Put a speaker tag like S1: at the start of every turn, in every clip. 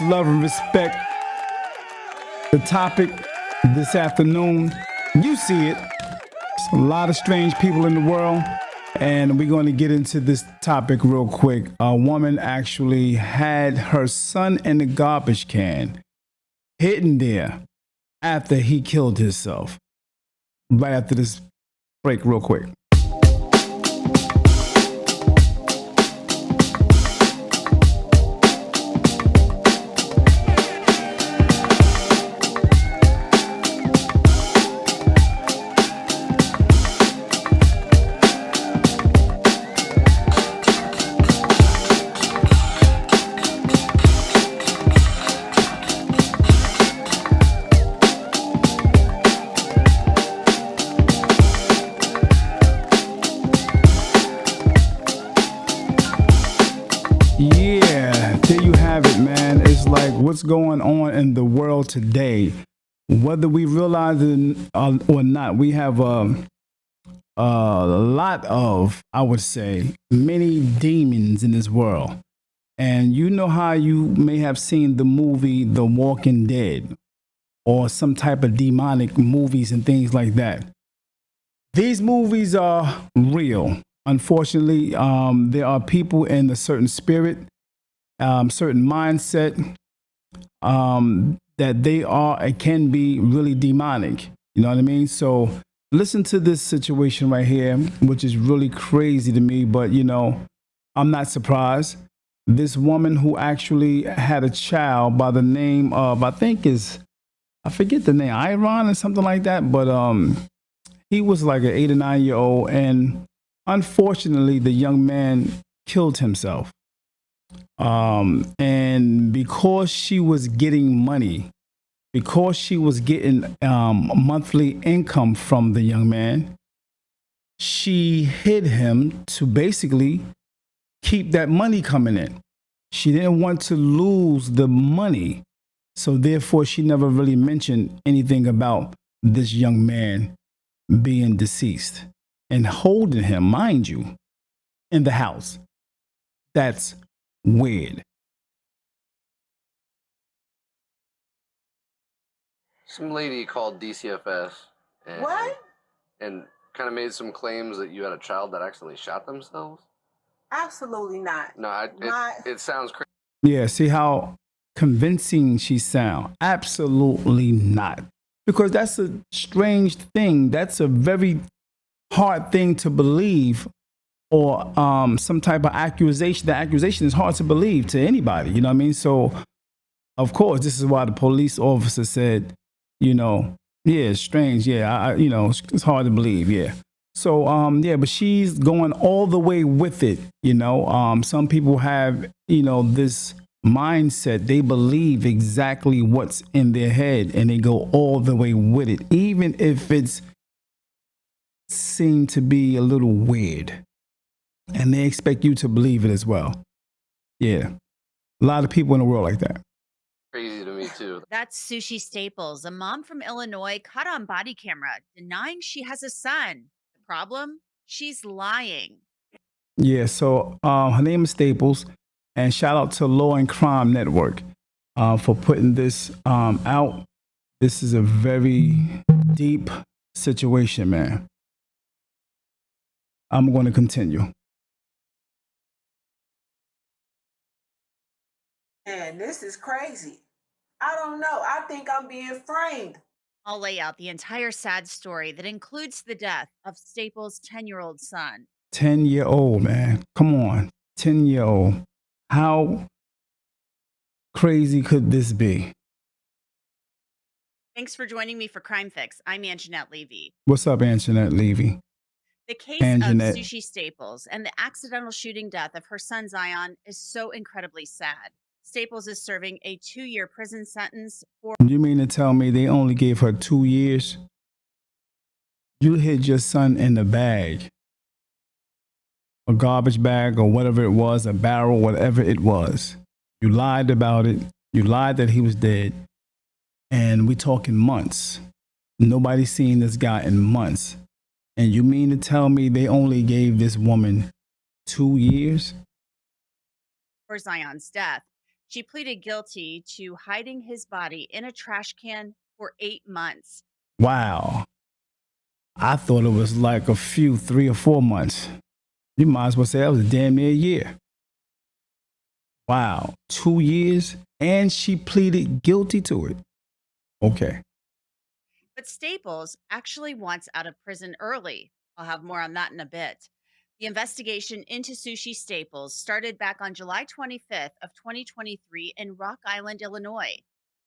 S1: Love and respect. The topic this afternoon, you see it. There's a lot of strange people in the world, and we're going to get into this topic real quick. A woman actually had her son in the garbage can, hidden there after he killed himself. Right after this break, real quick. Yeah, there you have it, man. It's like what's going on in the world today. Whether we realize it or not, we have a lot of, I would say, many demons in this world. And you know how you may have seen the movie The Walking Dead or some type of demonic movies and things like that. These movies are real. Unfortunately, there are people in a certain spirit, certain mindset that they are and can be really demonic. You know what I mean? So listen to this situation right here, which is really crazy to me, but I'm not surprised. This woman who actually had a child by the name of, I forget the name, Iron or something like that, but he was like an 8 or 9 year old, and unfortunately, the young man killed himself. And because she was getting money, because she was getting monthly income from the young man, she hid him to basically keep that money coming in. She didn't want to lose the money. So therefore, she never really mentioned anything about this young man being deceased and holding him, mind you, in the house. That's weird.
S2: Some lady called DCFS and
S3: What?
S2: and kind of made some claims that you had a child that accidentally shot themselves.
S3: Absolutely not.
S2: No,
S3: Not.
S2: it sounds crazy.
S1: Yeah, see how convincing she sound? Absolutely not. Because that's a strange thing. That's a very hard thing to believe, or some type of accusation. The accusation is hard to believe to anybody. You know what I mean? So, of course, this is why the police officer said, yeah, it's strange. Yeah, it's hard to believe. Yeah. So, yeah, but she's going all the way with it. Some people have, this mindset. They believe exactly what's in their head, and they go all the way with it, even if it's seem to be a little weird, and they expect you to believe it as well. Yeah, a lot of people in the world like that.
S2: Crazy to me too.
S4: That's Sushi Staples, a mom from Illinois caught on body camera denying she has a son. The problem? She's lying.
S1: Yeah, so her name is Staples, and shout out to Law and Crime Network for putting this out. This is a very deep situation, man. I'm going to continue.
S3: Man, this is crazy. I don't know. I think I'm being framed.
S4: I'll lay out the entire sad story that includes the death of Staples' 10-year-old son.
S1: 10-year-old, man. Come on. 10-year-old. How crazy could this be?
S4: Thanks for joining me for Crime Fix. I'm Anjanette Levy.
S1: What's up, Anjanette Levy?
S4: The case
S1: Anjanette.
S4: of Sushi Staples and the accidental shooting death of her son Zion is so incredibly sad. Staples is serving a 2-year prison sentence for.
S1: You mean to tell me they only gave her 2 years? You hid your son in a bag, a garbage bag or whatever it was, a barrel, whatever it was. You lied about it. You lied that he was dead. And we talking months. Nobody's seen this guy in months. And you mean to tell me they only gave this woman 2 years?
S4: For Zion's death. She pleaded guilty to hiding his body in a trash can for 8 months.
S1: Wow. I thought it was like a few, 3 or 4 months. You might as well say that was damn near a year. Wow. 2 years, and she pleaded guilty to it. Okay.
S4: But Staples actually wants out of prison early. I'll have more on that in a bit. The investigation into Sushi Staples started back on July 25th of 2023 in Rock Island, Illinois.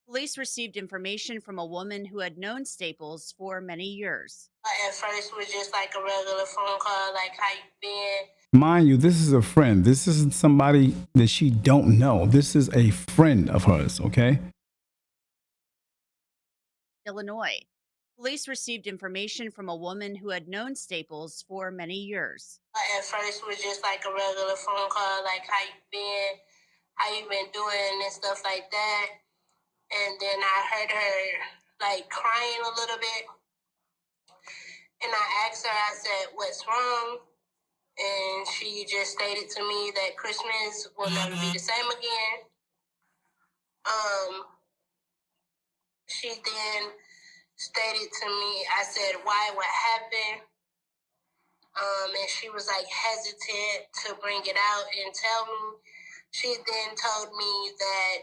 S4: Police received information from a woman who had known Staples for many years.
S3: At first, it was just like a regular phone call, like, how you been?
S1: Mind you, this is a friend. This isn't somebody that she don't know. This is a friend of hers, okay?
S4: Illinois. Police received information from a woman who had known Staples for many years.
S3: At first, it was just like a regular phone call, like, how you been? How you been doing and stuff like that. And then I heard her like crying a little bit. And I asked her, I said, what's wrong? And she just stated to me that Christmas will never be the same again. She then stated to me, I said, why, what happened? And she was like hesitant to bring it out and tell me. She then told me that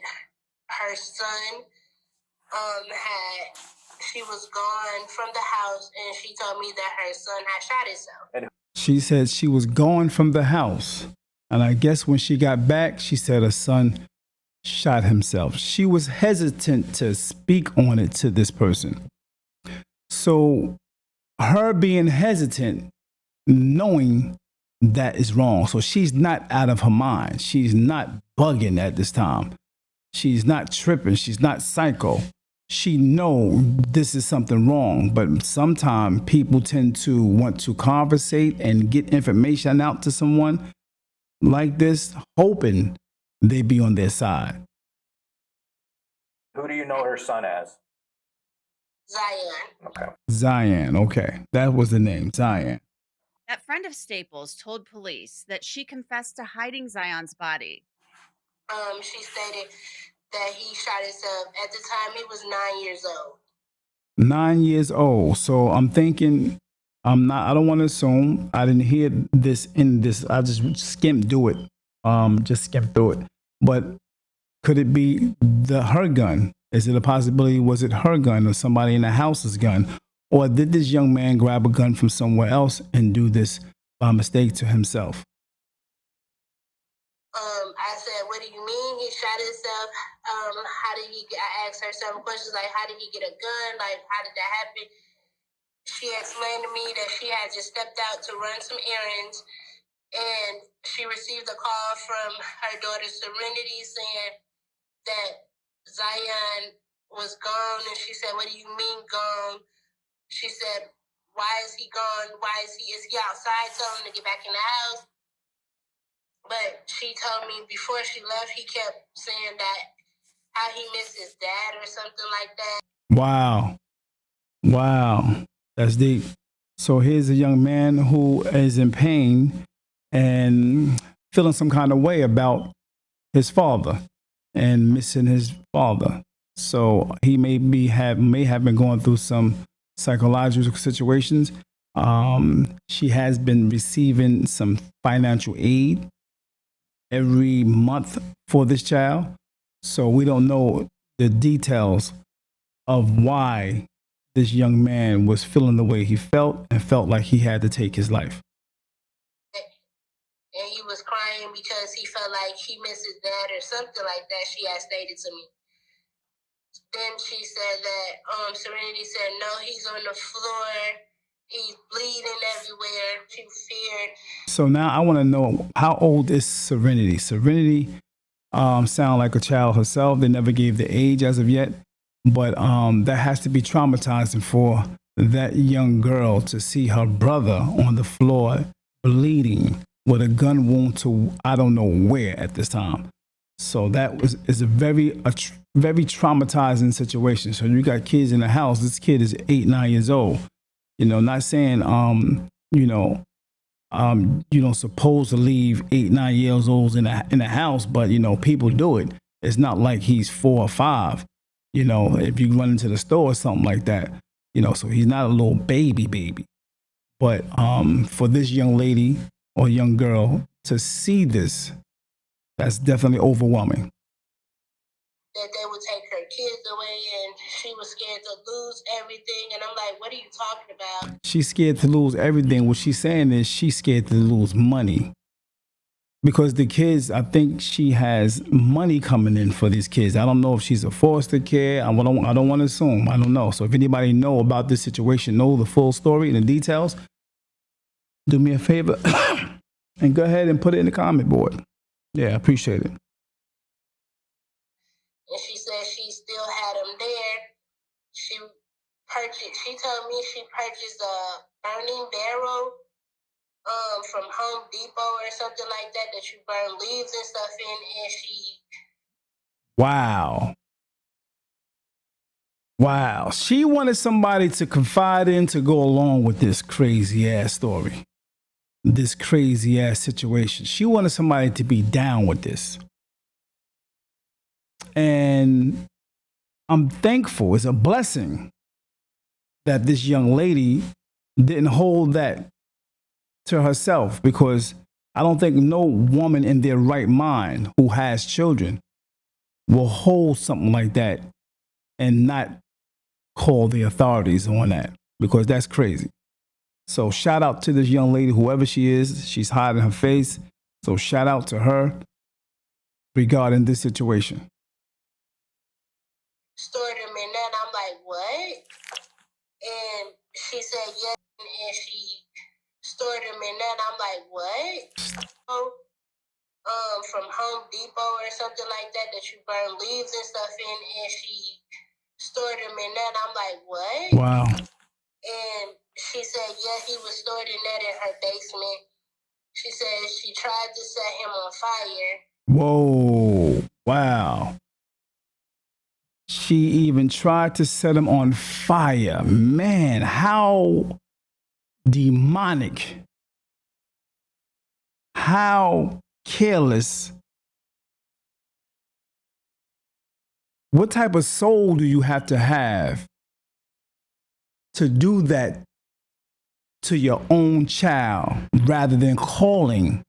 S3: her son she was gone from the house, and she told me that her son had shot himself.
S1: She said she was gone from the house. And I guess when she got back, she said her son shot himself. She was hesitant to speak on it to this person. So her being hesitant, knowing that is wrong. So she's not out of her mind. She's not bugging at this time. She's not tripping. She's not psycho. She know this is something wrong, but sometimes people tend to want to conversate and get information out to someone like this, hoping they be on their side.
S5: Who do you know her son as?
S3: Zion.
S5: Okay.
S1: Zion, okay. That was the name, Zion.
S4: That friend of Staples told police that she confessed to hiding Zion's body.
S3: She stated that he shot himself. At the time, he was 9 years old.
S1: 9 years old. So I'm thinking, I don't want to assume. I didn't hear this in this. I just skimmed through it. Just skimmed through it. But could it be her gun? Is it a possibility? Was it her gun or somebody in the house's gun? Or did this young man grab a gun from somewhere else and do this by mistake to himself?
S3: I said, what do you mean he shot himself? I asked her some questions like, how did he get a gun? Like, how did that happen? She explained to me that she had just stepped out to run some errands, and she received a call from her daughter Serenity saying that Zion was gone. And she said, what do you mean gone? She said, why is he gone? Is he outside? Tell him to get back in the house. But she told me before she left, he kept saying that how he missed his dad or something like that.
S1: Wow. Wow. That's deep. So here's a young man who is in pain and feeling some kind of way about his father and missing his father. So he may have been going through some psychological situations. She has been receiving some financial aid every month for this child. So we don't know the details of why this young man was feeling the way he felt and felt like he had to take his life.
S3: And he was crying because he felt like he missed his dad or something like that, she had stated to me. Then she said that Serenity said, no, he's on the floor. He's bleeding everywhere. She feared. So
S1: now I want to know, how old is Serenity? Serenity sound like a child herself. They never gave the age as of yet, but that has to be traumatizing for that young girl to see her brother on the floor bleeding with a gun wound to I don't know where at this time. So that is a very traumatizing situation. So you got kids in the house. This kid is 8, 9 years old. You know, not saying you don't supposed to leave 8, 9 years old in the house, but you know, people do it. It's not like he's 4 or 5, if you run into the store or something like that, so he's not a little baby. But for this young lady or young girl to see this, that's definitely overwhelming.
S3: That they would take her kids away and she was scared to lose everything. And I'm like, what are you talking about?
S1: She's scared to lose everything. What she's saying is she's scared to lose money. Because the kids, I think she has money coming in for these kids. I don't know if she's a foster care. I don't want to assume. I don't know. So if anybody know about this situation, know the full story and the details, do me a favor and go ahead and put it in the comment board. Yeah, I appreciate it.
S3: And she said she still had them there. She told me she purchased a burning barrel from Home Depot or something like that you burn leaves and stuff in, and she...
S1: Wow. She wanted somebody to confide in to go along with this crazy ass story, this crazy ass situation. She wanted somebody to be down with this. And I'm thankful, it's a blessing that this young lady didn't hold that to herself, because I don't think no woman in their right mind who has children will hold something like that and not call the authorities on that, because that's crazy. So shout out to this young lady, whoever she is. She's hiding her face. So shout out to her regarding this situation.
S3: Stored them in that. I'm like, what? And she said yes, and she stored them in that. I'm like, what? From Home Depot or something like that you burn leaves and stuff in, and she stored them in that. I'm like, what?
S1: Wow.
S3: And she said, yeah, he was stored in that in her basement. She said she tried to set him on fire.
S1: Whoa. Wow. She even tried to set him on fire. Man, how demonic. How careless. What type of soul do you have to do that to your own child rather than calling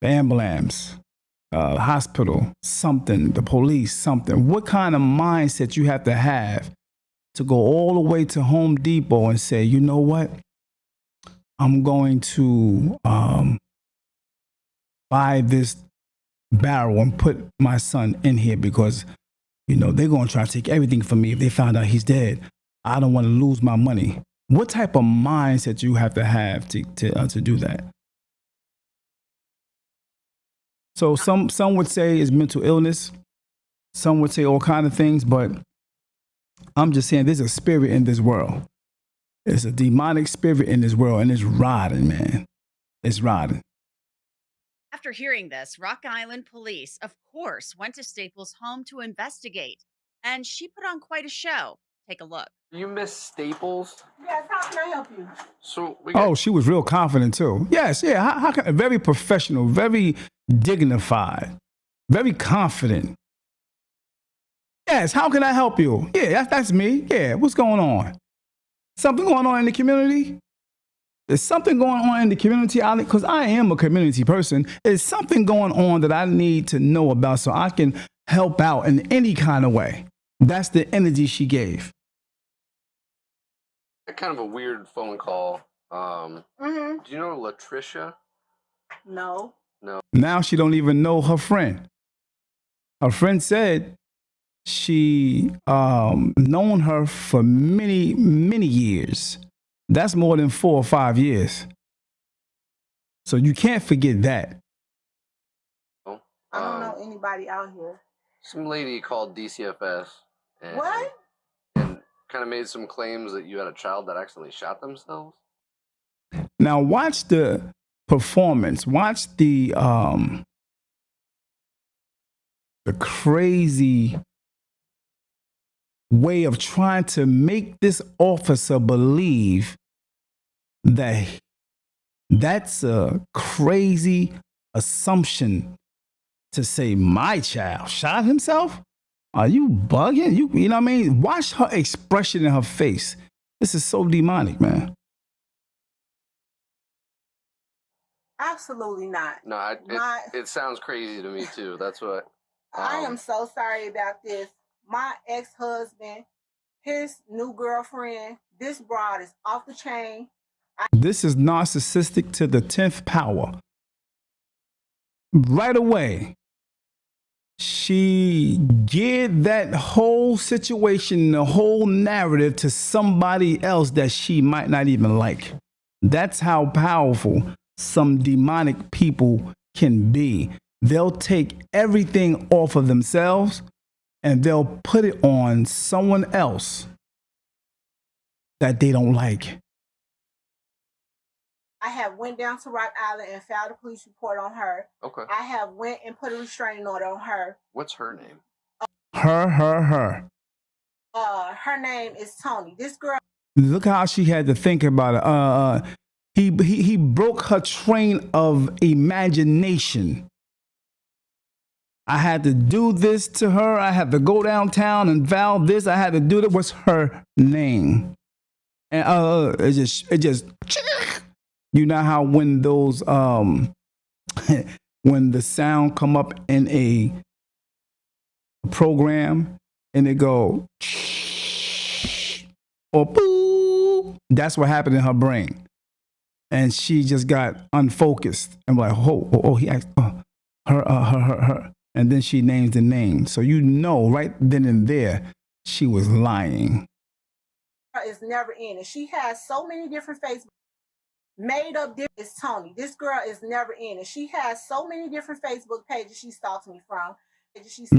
S1: the ambulance, hospital, something, the police, something? What kind of mindset you have to go all the way to Home Depot and say, you know what? I'm going to buy this barrel and put my son in here because, they're going to try to take everything from me if they found out he's dead. I don't want to lose my money. What type of mindset you have to do that? So some would say it's mental illness. Some would say all kinds of things, but I'm just saying there's a spirit in this world. It's a demonic spirit in this world, and it's rotting, man. It's rotting.
S4: After hearing this, Rock Island police, of course, went to Staples' home to investigate, and she put on quite a show. Take a look.
S2: You miss Staples?
S5: Yes, how can I help you?
S2: So
S1: she was real confident too. Yes, yeah. How can, very professional, very dignified, very confident. Yes, how can I help you? Yeah, that's me. Yeah, what's going on? Something going on in the community? There's something going on in the community, because I am a community person. There's something going on that I need to know about so I can help out in any kind of way. That's the energy she gave.
S2: Kind of a weird phone call. Do you know Latricia?
S5: No.
S1: Now she don't even know her friend. Her friend said she known her for many, many years. That's more than 4 or 5 years. So you can't forget that.
S2: Oh,
S5: I don't know anybody out here.
S2: Some lady called DCFS.
S5: What?
S2: And kind of made some claims that you had a child that accidentally shot themselves.
S1: Now watch the performance. Watch the crazy way of trying to make this officer believe that that's a crazy assumption to say my child shot himself? Are you bugging? You know what I mean? Watch her expression in her face. This is so demonic, man.
S5: Absolutely not.
S2: No, it sounds crazy to me too. That's what.
S5: I am so sorry about this. My ex-husband, his new girlfriend, this broad is off the chain.
S1: This is narcissistic to the 10th power. Right away, she geared that whole situation, the whole narrative to somebody else that she might not even like. That's how powerful some demonic people can be. They'll take everything off of themselves and they'll put it on someone else that they don't like.
S5: I have went down to Rock Island and filed a police report on her.
S2: Okay.
S5: I have went and put a restraining order on her.
S2: What's her name?
S1: Her.
S5: Her name is Tony. This girl.
S1: Look how she had to think about it. He broke her train of imagination. I had to do this to her. I had to go downtown and vow this. I had to do that. What's her name? And it just you know how when those when the sound come up in a program and it go or boo, that's what happened in her brain. And she just got unfocused and like, oh, he asked her. And then she names the name. So you know right then and there, she was lying.
S5: Is never in it. She has so many different Facebook made up. It's Tony. This girl is never in it. She has so many different Facebook pages she stalks me from.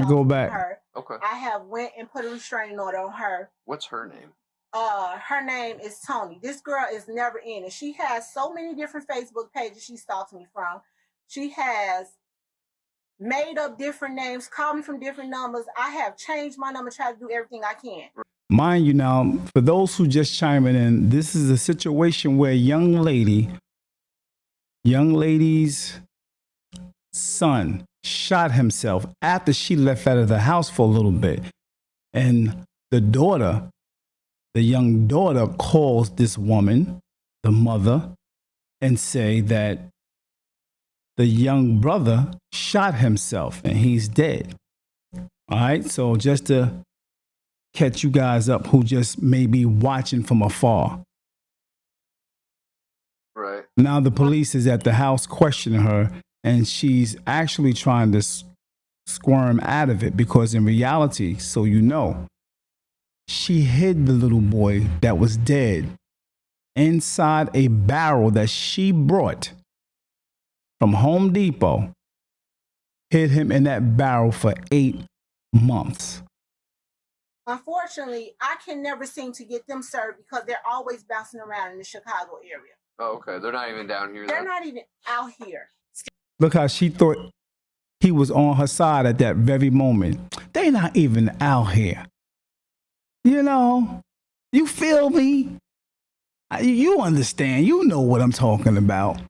S1: Go back.
S5: Her.
S2: Okay.
S5: I have went and put a restraining order on her.
S2: What's her name?
S5: Her name is Tony. This girl is never in it. She has so many different Facebook pages she stalks me from. She has made up different names, called me from different numbers. I have changed my number, tried to do everything I can.
S1: Mind you now, for those who just chiming in, this is a situation where young lady's son shot himself after she left out of the house for a little bit. And the young daughter calls this woman, the mother, and say that the young brother shot himself and he's dead. All right, so just to catch you guys up who just may be watching from afar.
S2: Right.
S1: Now the police is at the house questioning her, and she's actually trying to squirm out of it because in reality, so you know, she hid the little boy that was dead inside a barrel that she brought from Home Depot, hid him in that barrel for 8 months.
S5: Unfortunately, I can never seem to get them served because they're always bouncing around in the Chicago area.
S2: Oh, okay. They're not even down here.
S5: They're not even out here.
S1: Look how she thought he was on her side at that very moment. They're not even out here. You know, you feel me? You understand. You know what I'm talking about.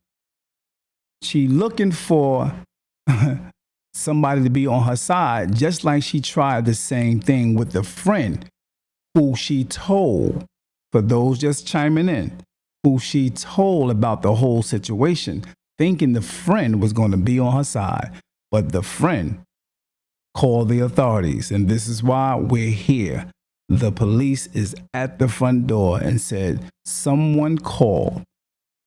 S1: She looking for somebody to be on her side, just like she tried the same thing with the friend who she told, for those just chiming in, who she told about the whole situation, thinking the friend was going to be on her side. But the friend called the authorities, and this is why we're here. The police is at the front door and said, someone called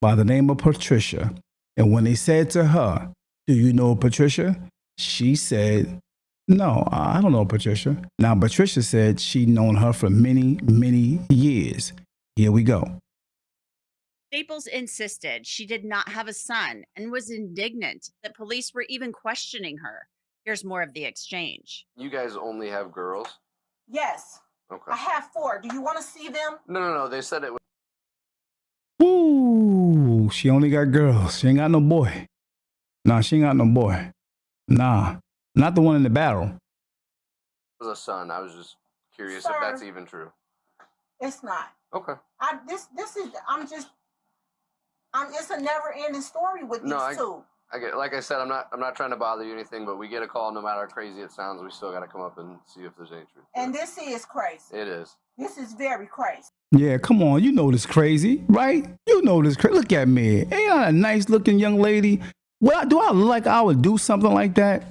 S1: by the name of Patricia. And when they said to her, do you know Patricia? She said, no, I don't know Patricia. Now, Patricia said she'd known her for many, many years. Here we go.
S4: Staples insisted she did not have a son and was indignant that police were even questioning her. Here's more of the exchange.
S2: You guys only have girls?
S5: Yes.
S2: Okay.
S5: I have 4. Do you want to see them?
S2: No. They said it was.
S1: Ooh, she only got girls. She ain't got no boy. Nah, she ain't got no boy. Nah, not the one in the barrel.
S2: It was a son. I was just curious
S5: Sir,
S2: if that's even true.
S5: It's not.
S2: Okay.
S5: It's a never ending story with these two.
S2: I get, like I said, I'm not trying to bother you or anything, but we get a call. No matter how crazy it sounds, we still got to come up and see if there's any truth.
S5: And this is crazy.
S2: It is.
S5: This is very crazy.
S1: Yeah, come on. You know this crazy, right? You know this crazy. Look at me. Ain't I a nice looking young lady? Well, do I look like I would do something like that?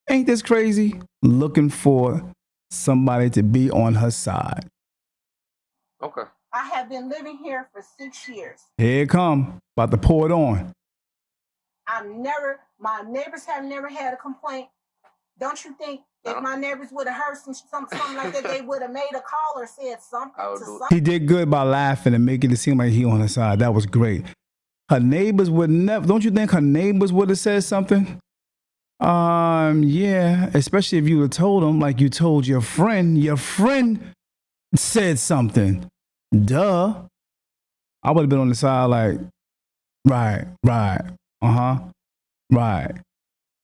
S1: Ain't this crazy? Looking for somebody to be on her side.
S2: Okay.
S5: I have been living here for 6 years.
S1: Here it come. About to pour it on.
S5: My neighbors have never had a complaint. Don't you think if my neighbors would have heard something like that, they would have made a call or said something to somebody?
S1: He did good by laughing and making it seem like he on her side. That was great. Her neighbors would never, don't you think her neighbors would have said something? Yeah, especially if you would have told them like you told your friend said something. Duh. I would have been on the side like, right, right. Right.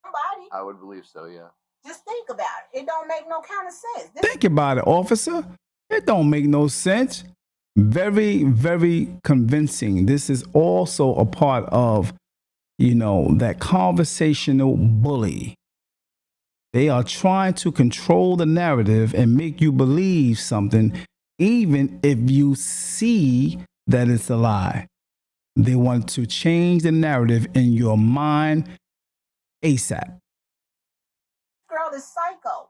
S5: Somebody.
S2: I would believe so, yeah.
S5: Just think about it. It don't make no kind of sense.
S1: Think about it, officer. It don't make no sense. Very, very convincing. This is also a part of, that conversational bully. They are trying to control the narrative and make you believe something, even if you see that it's a lie. They want to change the narrative in your mind ASAP.
S5: Girl is psycho.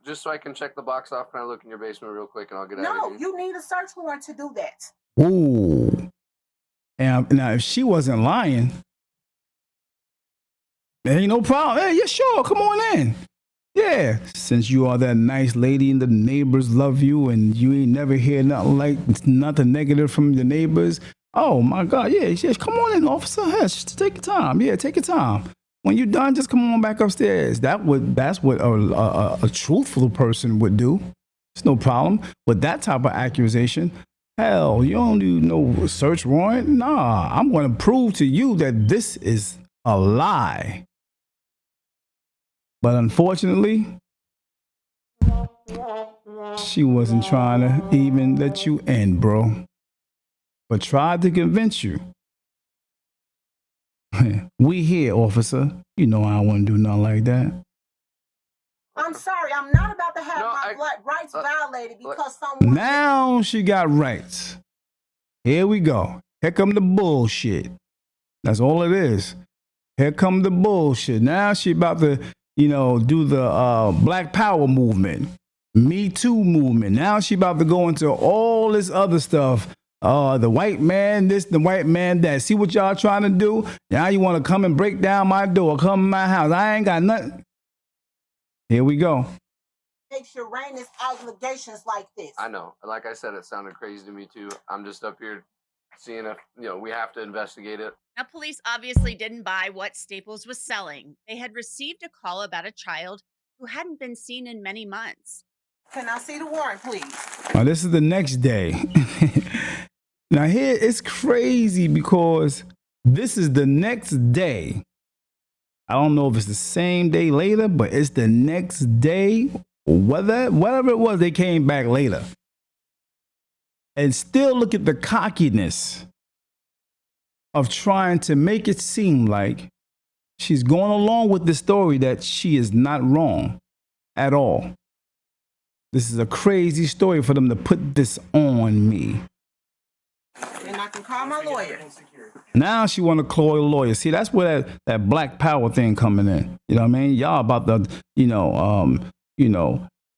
S2: Just so I can check the box off, can I look in your basement real quick and I'll get out of here?
S5: No, you need a search warrant to do that.
S1: Ooh. And now, if she wasn't lying, there ain't no problem. Hey, yeah, sure. Come on in. Yeah. Since you are that nice lady and the neighbors love you and you ain't never hear nothing negative from the neighbors. Oh, my God. Yeah. Come on in, officer. Yeah, just take your time. Yeah, take your time. When you're done, just come on back upstairs. That's what a truthful person would do. It's no problem. With that type of accusation, hell, you don't do no search warrant. Nah, I'm going to prove to you that this is a lie. But unfortunately, she wasn't trying to even let you in, bro. But tried to convince you. We here, officer. You know I don't want to do nothing like that.
S5: I'm sorry. I'm not about to have my rights violated because someone...
S1: Now she got rights. Here we go. Here come the bullshit. That's all it is. Here come the bullshit. Now she about to, do the Black Power movement. Me Too movement. Now she about to go into all this other stuff. The white man this, the white man that. See what y'all trying to do? Now you want to come and break down my door, come in my house. I ain't got nothing. Here we go.
S5: Makes your Uranus allegations like this.
S2: I know. Like I said, it sounded crazy to me too. I'm just up here seeing if, we have to investigate it.
S4: Now, police obviously didn't buy what Staples was selling. They had received a call about a child who hadn't been seen in many months.
S5: Can I see the warrant, please?
S1: Now, this is the next day. Now, here it's crazy because this is the next day. I don't know if it's the same day later, but it's the next day. Whatever it was, they came back later. And still look at the cockiness of trying to make it seem like she's going along with the story that she is not wrong at all. This is a crazy story for them to put this on me.
S5: And I can call my lawyer.
S1: Now she want to call a lawyer. See, that's where that Black Power thing coming in. You know what I mean? Y'all about to,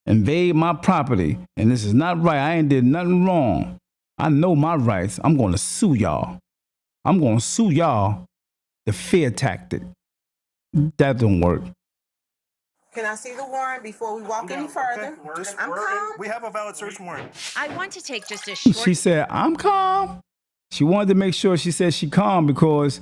S1: invade my property. And this is not right. I ain't did nothing wrong. I know my rights. I'm going to sue y'all. I'm going to sue y'all. The fear tactic. That don't work.
S5: Can I see the warrant before we walk any further? I'm calm.
S6: We have a valid search warrant.
S4: I want to take just a short...
S1: She said, I'm calm. She wanted to make sure she said she calm because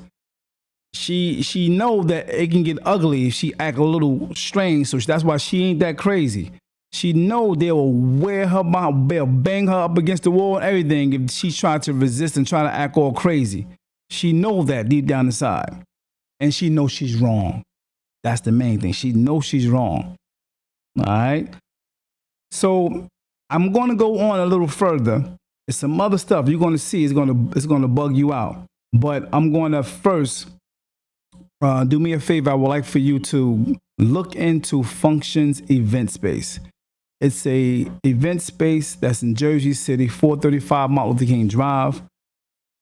S1: she know that it can get ugly if she act a little strange. So that's why she ain't that crazy. She know they will wear her down, they'll bang her up against the wall and everything if she's trying to resist and trying to act all crazy. She know that deep down inside. And she knows she's wrong. That's the main thing. She knows she's wrong. All right? So I'm going to go on a little further. It's some other stuff you're going to see. It's going to bug you out. But I'm going to first do me a favor. I would like for you to look into Functions Event Space. It's a event space that's in Jersey City, 435 Martin Luther King Drive.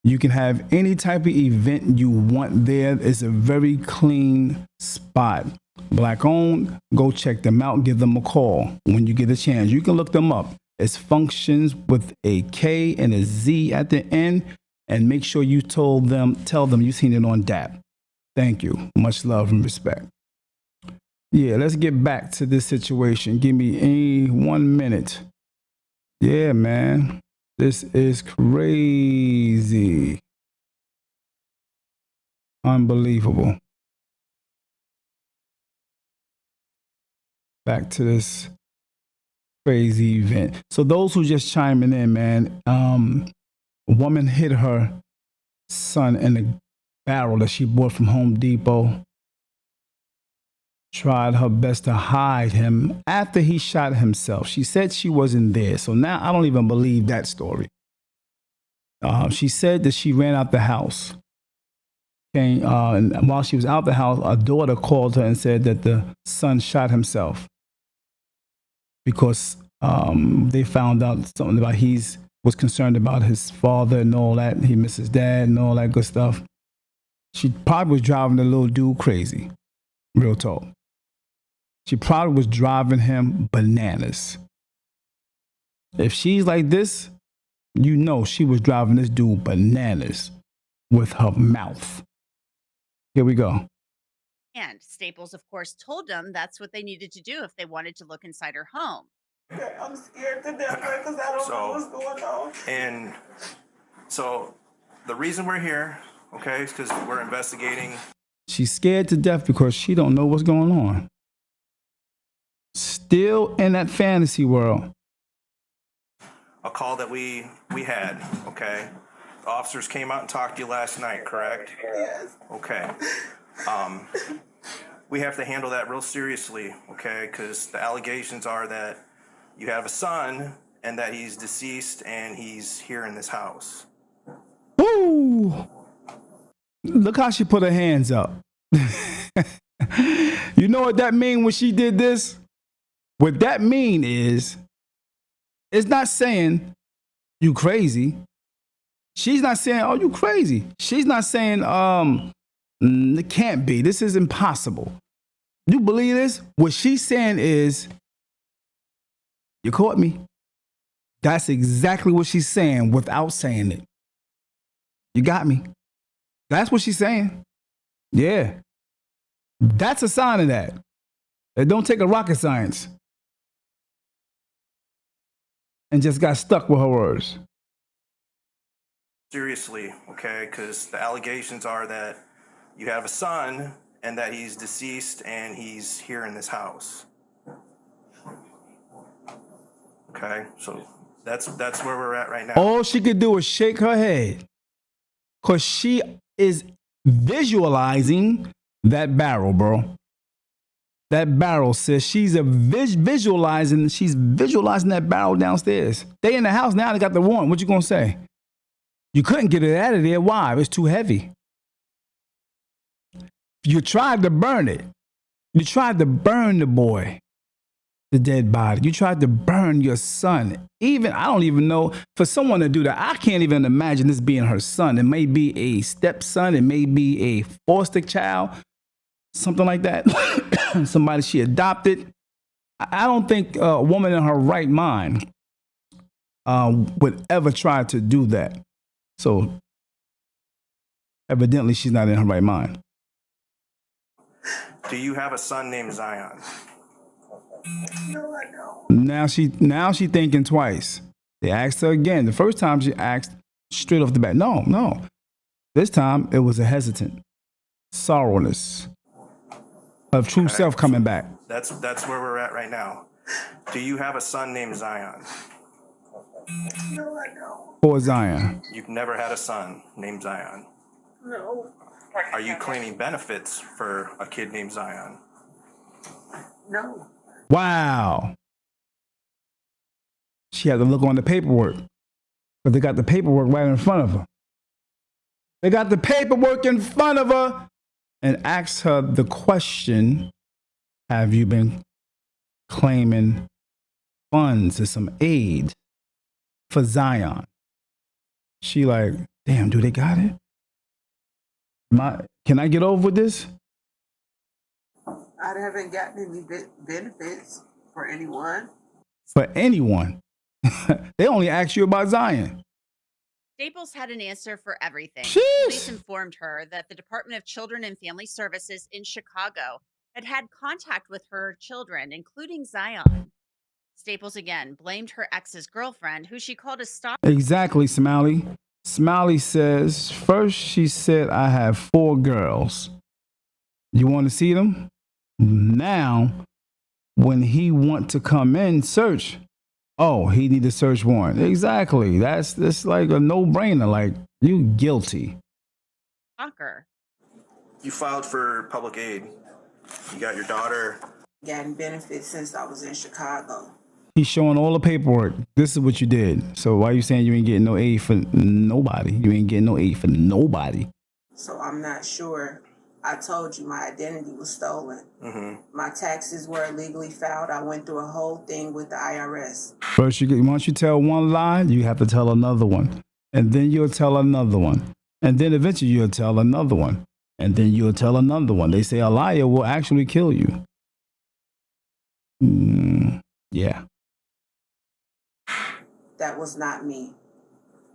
S1: You can have any type of event you want there. It's a very clean spot. Black owned. Go check them out. Give them a call when you get a chance. You can look them up. It's Functions with a K and a Z at the end. And make sure you tell them you've seen it on D.A.P. Thank you. Much love and respect. Yeah, let's get back to this situation. Give me 1 minute. Yeah, man. This is crazy. Unbelievable. Back to this crazy event. So those who just chiming in, man, a woman hit her son in the barrel that she bought from Home Depot. Tried her best to hide him after he shot himself. She said she wasn't there. So now I don't even believe that story. She said that she ran out the house. And while she was out the house, a daughter called her and said that the son shot himself because they found out something about was concerned about his father and all that. He missed his dad and all that good stuff. She probably was driving the little dude crazy. Real talk. She probably was driving him bananas. If she's like this, you know she was driving this dude bananas with her mouth. Here we go.
S4: And Staples, of course, told them that's what they needed to do if they wanted to look inside her home.
S5: I'm scared to death because I don't know what's going on.
S6: And so the reason we're here, okay, is because we're investigating.
S1: She's scared to death because she don't know what's going on. Still in that fantasy world.
S6: A call that we had, okay? The officers came out and talked to you last night, correct?
S5: Yes.
S6: Okay. We have to handle that real seriously, okay? Because the allegations are that you have a son and that he's deceased and he's here in this house.
S1: Woo! Look how she put her hands up. You know what that mean when she did this? What that mean is, it's not saying you crazy. She's not saying, oh, you crazy. She's not saying, it can't be. This is impossible. You believe this? What she's saying is, you caught me. That's exactly what she's saying without saying it. You got me. That's what she's saying. Yeah. That's a sign of that. It don't take a rocket science. And just got stuck with her words.
S6: Seriously, okay? Because the allegations are that you have a son and that he's deceased and he's here in this house. Okay, so that's where we're at right now.
S1: All she could do is shake her head. Because she is visualizing that barrel, bro. That barrel, sis. She's visualizing that barrel downstairs. They in the house now, they got the warrant. What you gonna say? You couldn't get it out of there. Why? It's too heavy. You tried to burn it. You tried to burn the boy, the dead body. You tried to burn your son. I don't even know, for someone to do that, I can't even imagine this being her son. It may be a stepson. It may be a foster child. Something like that. Somebody she adopted. I don't think a woman in her right mind would ever try to do that. So evidently she's not in her right mind.
S6: Do you have a son named Zion?
S5: No, I don't.
S1: Now she thinking twice. They asked her again. The first time she asked straight off the bat, no. This time it was a hesitant sorrowness of true self coming back.
S6: That's where we're at right now. Do you have a son named Zion?
S5: No, I don't.
S1: Or Zion.
S6: You've never had a son named Zion.
S5: No.
S6: Are you claiming benefits for a kid named Zion?
S5: No.
S1: Wow. She had to look on the paperwork. But they got the paperwork right in front of her. They got the paperwork in front of her. and asked her the question, have you been claiming funds or some aid for Zion? She like, damn, do they got it? Can I get over with this?
S7: I haven't gotten any benefits for anyone.
S1: For anyone. They only asked you about Zion.
S4: Staples had an answer for everything.
S1: Jeez.
S4: Police informed her that the Department of Children and Family Services in Chicago had contact with her children, including Zion. Staples again blamed her ex's girlfriend, who she called a stalker.
S1: Exactly, Smiley. Smiley says, first she said, I have 4 girls. You want to see them? Now, when he want to come in, search. Oh, he need a search warrant. Exactly. That's like a no-brainer. Like, you guilty.
S4: Stalker.
S6: You filed for public aid. You got your daughter.
S7: Gotten benefits since I was in Chicago.
S1: He's showing all the paperwork. This is what you did. So why are you saying you ain't getting no aid for nobody? You ain't getting no aid for nobody.
S7: So I'm not sure. I told you my identity was stolen. My taxes were illegally filed. I went through a whole thing with the IRS.
S1: First, once you tell one lie, you have to tell another one. And then you'll tell another one. And then eventually you'll tell another one. And then you'll tell another one. They say a liar will actually kill you. Yeah.
S7: That was not me.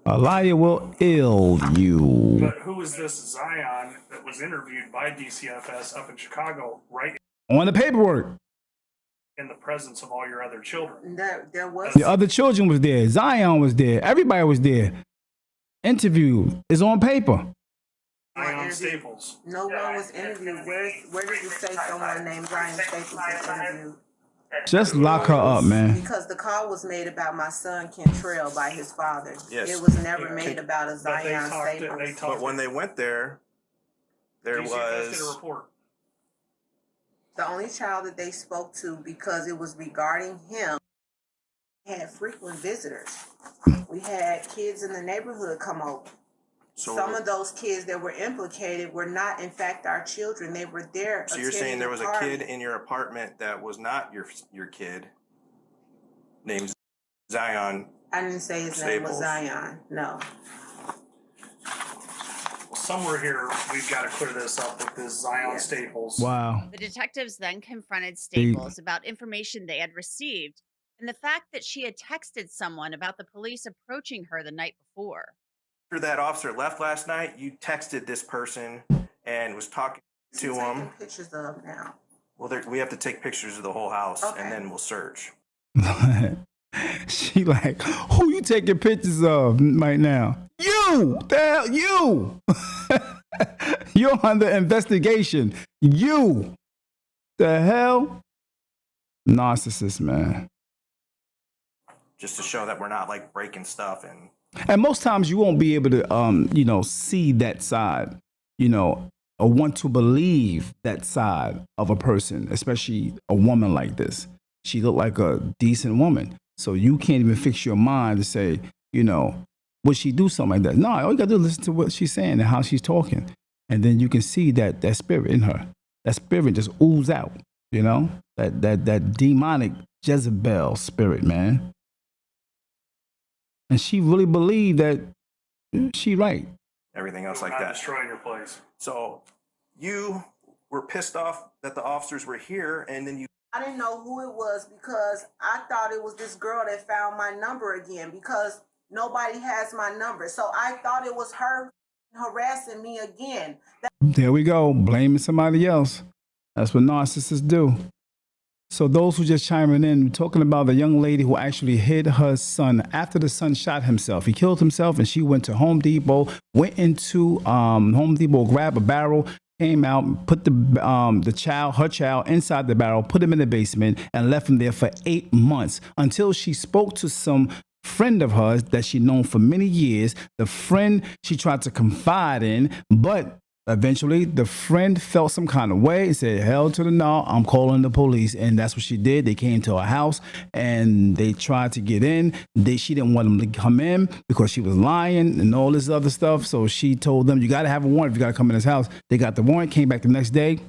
S1: A liar will ill you.
S8: But who is this Zion that was interviewed by DCFS up in Chicago right
S1: On the paperwork.
S8: in the presence of all your other children?
S7: There was
S1: The other children was there. Zion was there. Everybody was there. Interview is on paper.
S8: Zion Staples.
S7: no one was interviewed. Where did it say someone named Zion Staples was interviewed?
S1: Just lock her up, man.
S7: Because the call was made about my son Kentrell by his father.
S6: Yes.
S7: It was never made about a
S8: But they
S7: Zion
S8: talked.
S7: Staples.
S6: But when they went there, there
S8: DCFS did a
S6: was.
S8: report.
S7: The only child that they spoke to, because it was regarding him, had frequent visitors. We had kids in the neighborhood come over. Some of those kids that were implicated were not, in fact, our children. They were there.
S6: So you're saying there was a kid in your apartment that was not your kid, named Zion.
S7: I didn't say his name was
S6: Staples.
S7: Zion. No.
S8: Well, somewhere here we've got to clear this up with this Zion Staples.
S1: Wow.
S4: The detectives then confronted Staples about information they had received and the fact that she had texted someone about the police approaching her the night before.
S6: After that officer left last night, you texted this person and was talking to him.
S7: Taking pictures of now.
S6: Well, we have to take pictures of the whole house,
S7: Okay.
S6: and then we'll search.
S1: She like, who you taking pictures of right now? You! The hell, you! You're under investigation. You! The hell? Narcissist, man.
S6: Just to show that we're not like breaking stuff and.
S1: And most times you won't be able to, see that side, or want to believe that side of a person, especially a woman like this. She looked like a decent woman. So you can't even fix your mind to say, would she do something like that? No, all you got to do is listen to what she's saying and how she's talking. And then you can see that spirit in her. That spirit just oozes out, that demonic Jezebel spirit, man. And she really believed that she right.
S6: Everything else
S8: We're
S6: like
S8: not
S6: that.
S8: destroying your place.
S6: So you were pissed off that the officers were here, and then you.
S7: I didn't know who it was because I thought it was this girl that found my number again because nobody has my number. So I thought it was her harassing me again.
S1: There we go, blaming somebody else. That's what narcissists do. So those who just chiming in, we're talking about the young lady who actually hid her son after the son shot himself. He killed himself, and she went to Home Depot, went into Home Depot, grabbed a barrel, came out, put her child inside the barrel, put him in the basement, and left him there for 8 months until she spoke to some friend of hers that she known for many years. The friend she tried to confide in, but Eventually, the friend felt some kind of way and said, hell to the no, I'm calling the police. And that's what she did. They came to her house and they tried to get in. She didn't want them to come in because she was lying and all this other stuff. So she told them, you got to have a warrant if you got to come in this house. They got the warrant, came back the next day.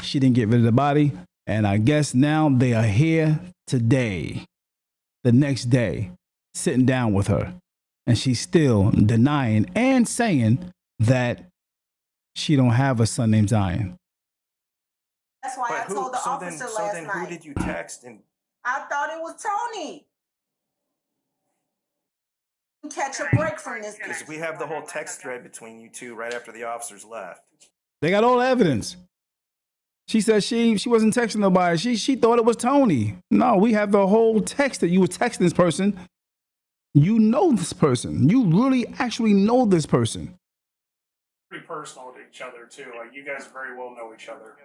S1: She didn't get rid of the body. And I guess now they are here today, the next day, sitting down with her. And she's still denying and saying that she don't have a son named Zion.
S5: That's why I told the officer last night.
S6: Who did you text? And
S5: I thought it was Tony. Catch a break from this.
S6: because we have the whole text thread between you two right after the officers left.
S1: They got all the evidence. She said she wasn't texting nobody. She thought it was Tony. No, we have the whole text that you were texting this person. You know this person. You really actually know this person.
S8: Pretty personal to each other too. Like you guys very well know each other.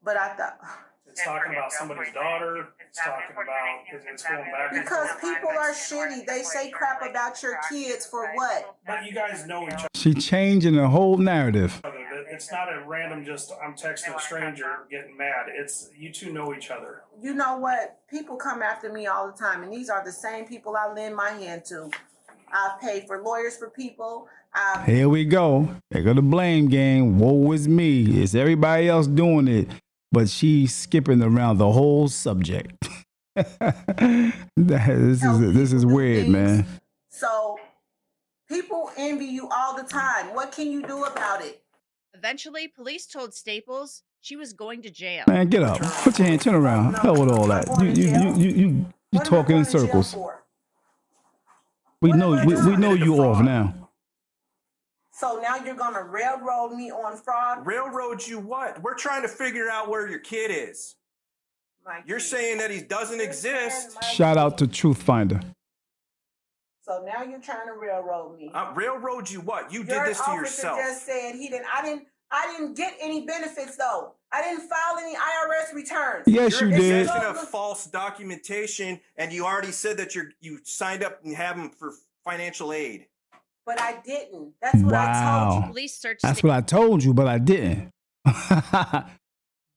S5: But I thought
S8: It's talking about somebody's daughter. It's talking about it's going back and
S5: because
S8: forth.
S5: people are shitty. They say crap about your kids for what?
S8: But you guys know each
S1: She changing the whole narrative.
S8: other. It's not a random just I'm texting a stranger getting mad. It's you two know each other.
S5: You know what? People come after me all the time, and these are the same people I lend my hand to. I've paid for lawyers for people.
S1: Here we go. They go to blame game. Woe is me. It's everybody else doing it. But she's skipping around the whole subject. This is weird, man.
S5: So people envy you all the time. What can you do about it?
S4: Eventually, police told Staples she was going to jail.
S1: Man, get up. Put your hand, turn around. Hell with all that. You
S5: What am I
S1: talking in
S5: going to jail
S1: circles.
S5: for?
S1: We
S5: What
S1: know
S5: am I doing?
S1: we know you off now.
S5: So now you're gonna railroad me on fraud?
S6: Railroad you what? We're trying to figure out where your kid is.
S5: My
S6: You're
S5: kid.
S6: saying that he doesn't
S5: You're
S6: exist.
S5: saying my
S1: Shout out to
S5: kid.
S1: Truth Finder.
S5: So now you're trying to railroad me.
S6: Railroad you what? You did
S5: Your
S6: this to
S5: officer
S6: yourself.
S5: just said he didn't. I didn't get any benefits though. I didn't file any IRS returns.
S1: Yes, you
S6: You're in
S1: did.
S6: possession of false documentation, and you already said that you signed up and have him for financial aid.
S5: But I didn't. That's what I told you.
S1: Wow.
S4: Police searched
S1: That's what I told you, but I didn't.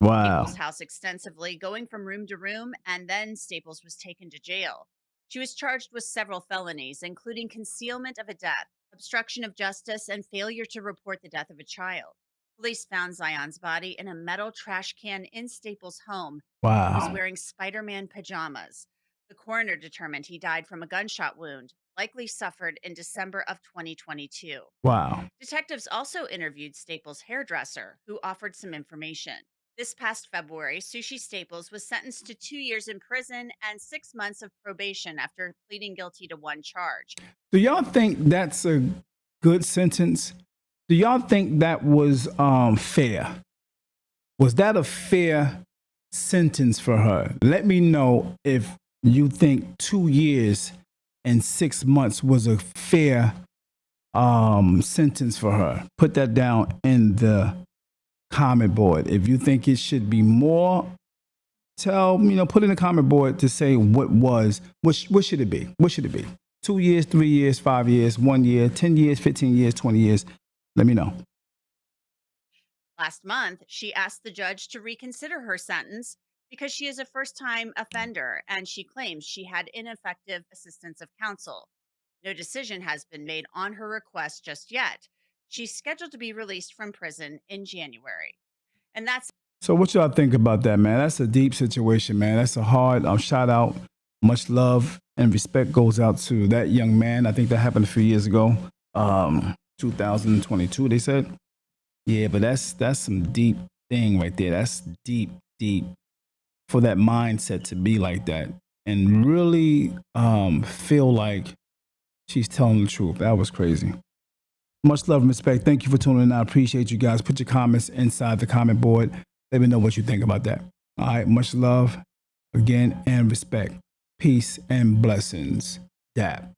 S1: Wow.
S4: Staples' house extensively, going from room to room, and then Staples was taken to jail. She was charged with several felonies, including concealment of a death, obstruction of justice, and failure to report the death of a child. Police found Zion's body in a metal trash can in Staples' home. He was
S1: Wow.
S4: wearing Spider-Man pajamas. The coroner determined he died from a gunshot wound, likely suffered in December of 2022.
S1: Wow.
S4: Detectives also interviewed Staples' hairdresser, who offered some information. This past February, Sushi Staples was sentenced to 2 years in prison and 6 months of probation after pleading guilty to one charge.
S1: Do y'all think that's a good sentence? Do y'all think that was fair? Was that a fair sentence for her? Let me know if you think 2 years and 6 months was a fair sentence for her. Put that down in the comment board. If you think it should be more, put in the comment board to say what should it be? What should it be? 2 years, 3 years, 5 years, 1 year, 10 years, 15 years, 20 years. Let me know.
S4: Last month, she asked the judge to reconsider her sentence because she is a first-time offender and she claims she had ineffective assistance of counsel. No decision has been made on her request just yet. She's scheduled to be released from prison in January. And that's
S1: So what y'all think about that, man? That's a deep situation, man. That's a hard shout out. Much love and respect goes out to that young man. I think that happened a few years ago. 2022, they said. Yeah, but that's some deep thing right there. That's deep for that mindset to be like that and really feel like she's telling the truth. That was crazy. Much love and respect. Thank you for tuning in. I appreciate you guys. Put your comments inside the comment board. Let me know what you think about that. All right, much love again and respect. Peace and blessings. D.A.P.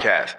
S9: podcast.